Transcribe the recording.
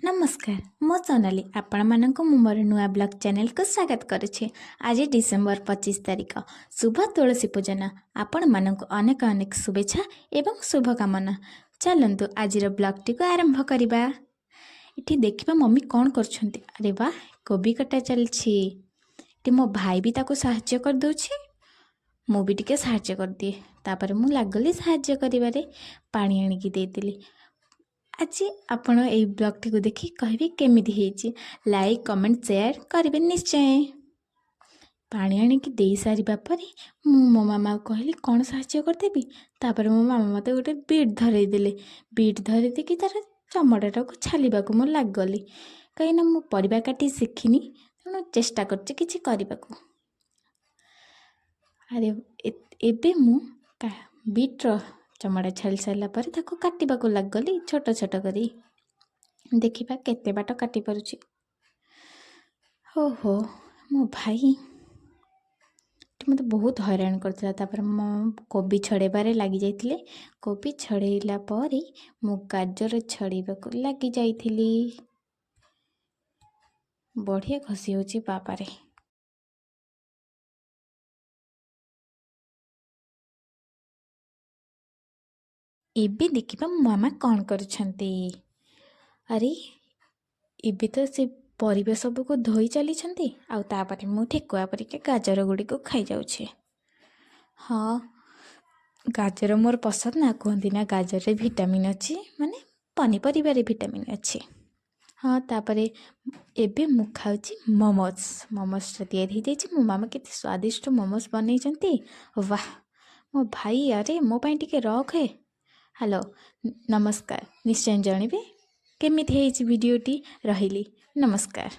नमस्कार मो सोनाली आपण मानक मोर नुआ ब्लॉग चैनल को स्वागत करुछे। आज डिसेम्बर 25 तारिख शुभ तुलसी पूजन। आपण मानक अनेक अनेक शुभेच्छा एवं शुभकामना। चलतु आज ब्लॉग टी को आरंभ करवा। इठी देखिबा मम्मी कौन करछंती। अरे वाह कोबी कटा चलछि। इठी मो भाई भी ताको सहाय्य कर दोछि, मु भी टिके सहाय्य कर दिए। तापर मु लागली सहाय्य करिवारे पानी आनिकी देतिली। आज आपण ए ब्लॉग टी को देखि कहबे केमिति हेछि। लाइक कमेंट शेयर करिवे निश्चय। पानी आनिकी देई सारिबा परे मो मामा को कहली कौन सहाय्य करदेबी। तापर मो मामा मते गोटे बीट धरई देले। बीट धरई देकी तार चमड़ाटा को छालिबाकू मो लागली। कहिना मु परिबा काटी शिखिनी, तेणु चेष्टा करछि किछि करिबाकू। अरे एबे मु बीट रो चमड़ा छाली सारा पर ताको काटिबाकू लागली छोट छोट करी। देखिबा केते बाट काटी पारुछि। हो हो मो भाई मते बहुत हैरान करथिला। तापर मो कोबी छड़ेबारे लागी जाइथिले। कोबी छड़ेला परे मु गाजर छड़ेबाकू लागी जाइथिली। बढ़िया खसी होछि बापारे। एबे देखिबा मामा कौन करछंती। अरे एबे तो से परिबा सब को धोई चली छंती। आउ तापरे मु ठेकुआ परिके गाजर गुडी को खाई जाउछे। हाँ गाजर मोर पसंद ना। कहती ना गाजर रे विटामिन अच्छी, माने पनीपरिबा रे विटामिन अच्छी। हाँ तापरे एबे मु खाउची मोमोज। मोमोज तैयारी हो जाइए। मो मामा केते स्वादिष्ट मोमोज बनै छंती। वाह मो भाई अरे मो पाई टिके रखे। हेलो नमस्कार। निश्चय जणिबे केमिति हेछि वीडियोटी। रहिली नमस्कार।